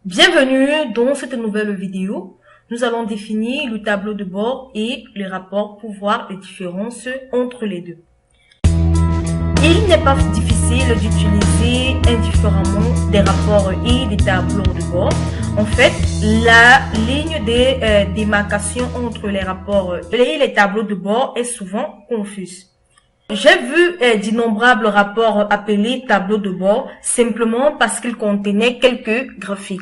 Bienvenue dans cette nouvelle vidéo. Nous allons définir le tableau de bord et les rapports pour voir les différences entre les deux. Il n'est pas difficile d'utiliser indifféremment des rapports et des tableaux de bord. En fait, la ligne de démarcation entre les rapports et les tableaux de bord est souvent confuse. J'ai vu d'innombrables rapports appelés tableaux de bord simplement parce qu'ils contenaient quelques graphiques.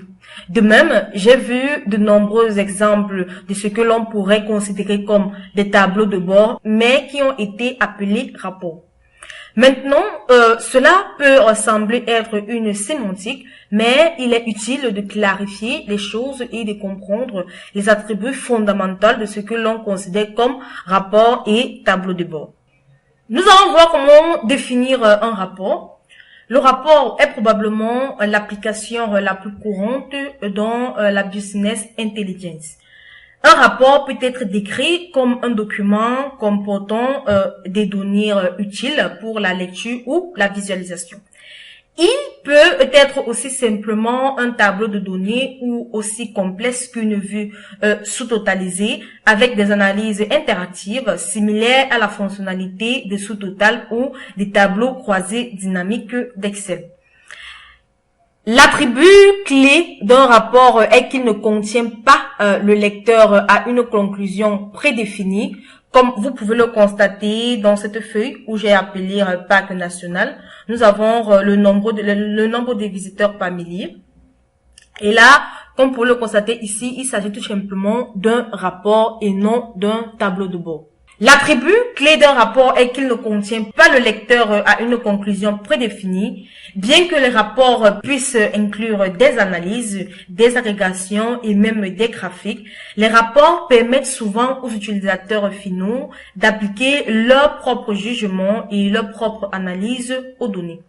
De même, j'ai vu de nombreux exemples de ce que l'on pourrait considérer comme des tableaux de bord, mais qui ont été appelés rapports. Maintenant, cela peut sembler être une sémantique, mais il est utile de clarifier les choses et de comprendre les attributs fondamentaux de ce que l'on considère comme rapport et tableau de bord. Nous allons voir comment définir un rapport. Le rapport est probablement l'application la plus courante dans la business intelligence. Un rapport peut être décrit comme un document comportant des données utiles pour la lecture ou la visualisation. Il peut être aussi simplement un tableau de données ou aussi complexe qu'une vue sous-totalisée avec des analyses interactives similaires à la fonctionnalité de sous-total ou des tableaux croisés dynamiques d'Excel. L'attribut clé d'un rapport est qu'il ne contient pas le lecteur à une conclusion prédéfinie, comme vous pouvez le constater dans cette feuille où j'ai appelé Parc national. Nous avons le nombre des visiteurs par millier. Et là, comme vous pouvez le constater ici, il s'agit tout simplement d'un rapport et non d'un tableau de bord. L'attribut clé d'un rapport est qu'il ne contient pas le lecteur à une conclusion prédéfinie. Bien que les rapports puissent inclure des analyses, des agrégations et même des graphiques, les rapports permettent souvent aux utilisateurs finaux d'appliquer leur propre jugement et leur propre analyse aux données.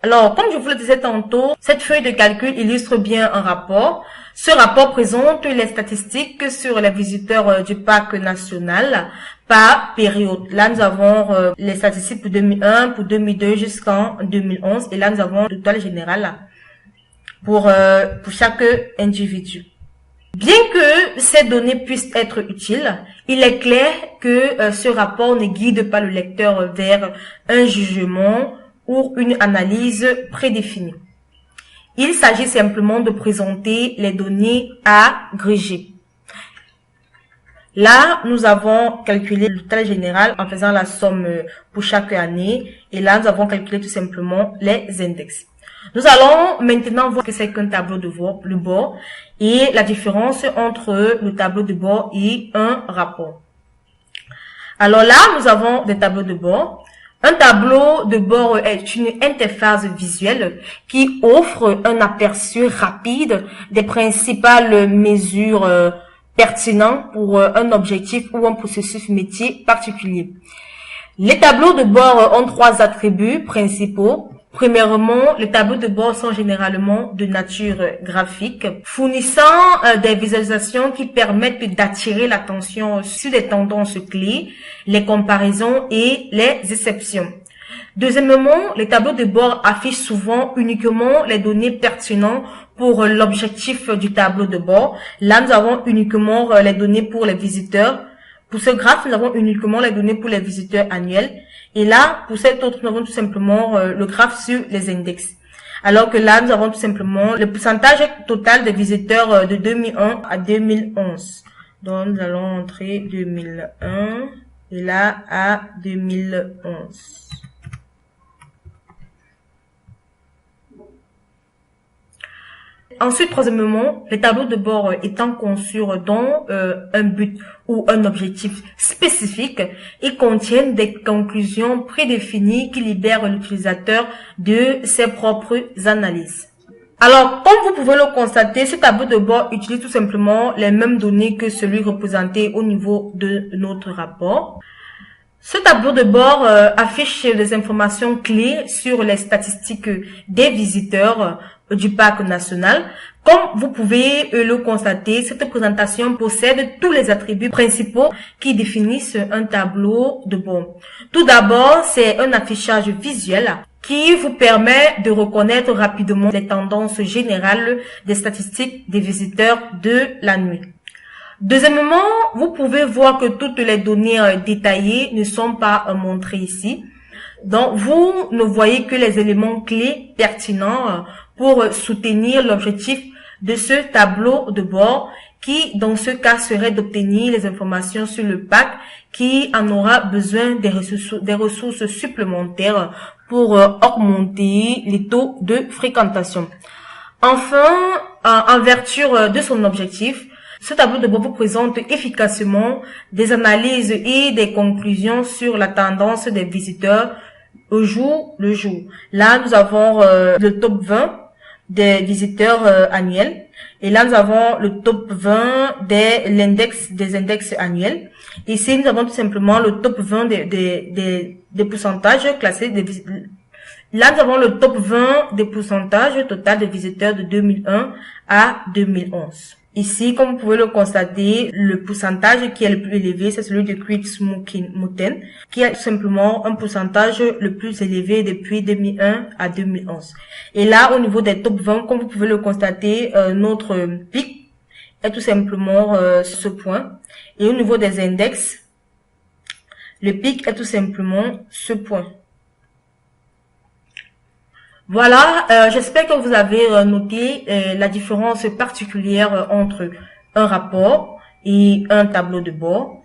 Alors, comme je vous le disais tantôt, cette feuille de calcul illustre bien un rapport. Ce rapport présente les statistiques sur les visiteurs du parc national par période. Là, nous avons les statistiques pour 2001, pour 2002 jusqu'en 2011. Et là, nous avons le total général pour chaque individu. Bien que ces données puissent être utiles, il est clair que ce rapport ne guide pas le lecteur vers un jugement ou une analyse prédéfinie. Il s'agit simplement de présenter les données agrégées. Là, nous avons calculé le total général en faisant la somme pour chaque année. Et là, nous avons calculé tout simplement les index. Nous allons maintenant voir ce que c'est qu'un tableau de bord et la différence entre le tableau de bord et un rapport. Alors là, nous avons des tableaux de bord. Un tableau de bord est une interface visuelle qui offre un aperçu rapide des principales mesures pertinentes pour un objectif ou un processus métier particulier. Les tableaux de bord ont trois attributs principaux. Premièrement, les tableaux de bord sont généralement de nature graphique, fournissant des visualisations qui permettent d'attirer l'attention sur les tendances clés, les comparaisons et les exceptions. Deuxièmement, les tableaux de bord affichent souvent uniquement les données pertinentes pour l'objectif du tableau de bord. Là, nous avons uniquement les données pour les visiteurs. Pour ce graphe, nous avons uniquement les données pour les visiteurs annuels. Et là, pour cet autre, nous avons tout simplement le graphe sur les index. Alors que là, nous avons tout simplement le pourcentage total des visiteurs de 2001 à 2011. Donc, nous allons entrer 2001 et là à 2011. Ensuite, troisièmement, les tableaux de bord étant conçus dans un but ou un objectif spécifique, ils contiennent des conclusions prédéfinies qui libèrent l'utilisateur de ses propres analyses. Alors, comme vous pouvez le constater, ce tableau de bord utilise tout simplement les mêmes données que celui représenté au niveau de notre rapport. Ce tableau de bord affiche des informations clés sur les statistiques des visiteurs du parc national. Comme vous pouvez le constater, cette présentation possède tous les attributs principaux qui définissent un tableau de bord. Tout d'abord, c'est un affichage visuel qui vous permet de reconnaître rapidement les tendances générales des statistiques des visiteurs de la nuit. Deuxièmement, vous pouvez voir que toutes les données détaillées ne sont pas montrées ici. Donc, vous ne voyez que les éléments clés pertinents pour soutenir l'objectif de ce tableau de bord qui, dans ce cas, serait d'obtenir les informations sur le pack qui en aura besoin des ressources supplémentaires pour augmenter les taux de fréquentation. Enfin, en vertu de son objectif, ce tableau de bord vous présente efficacement des analyses et des conclusions sur la tendance des visiteurs au jour le jour. Là, nous avons le top 20 des visiteurs annuels. Et là, nous avons le top 20 des index annuels. Ici, nous avons tout simplement le top 20 des pourcentages classés des visiteurs. Là, nous avons le top 20 des pourcentages total de visiteurs de 2001 à 2011. Ici, comme vous pouvez le constater, le pourcentage qui est le plus élevé, c'est celui de Crux Mountain, qui a tout simplement un pourcentage le plus élevé depuis 2001 à 2011. Et là, au niveau des top 20, comme vous pouvez le constater, notre pic est tout simplement ce point. Et au niveau des index, le pic est tout simplement ce point. Voilà, j'espère que vous avez noté la différence particulière entre un rapport et un tableau de bord.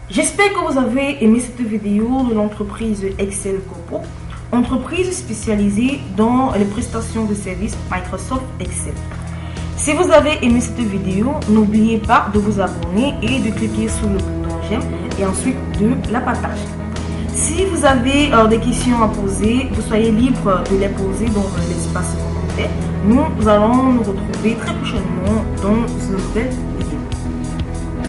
J'espère que vous avez aimé cette vidéo de l'entreprise Excel Corpo, entreprise spécialisée dans les prestations de services Microsoft Excel. Si vous avez aimé cette vidéo, n'oubliez pas de vous abonner et de cliquer sur le bouton j'aime et ensuite de la partager. Si vous avez des questions à poser, vous soyez libre de les poser dans l'espace commentaire. Nous allons nous retrouver très prochainement dans une nouvelle vidéo.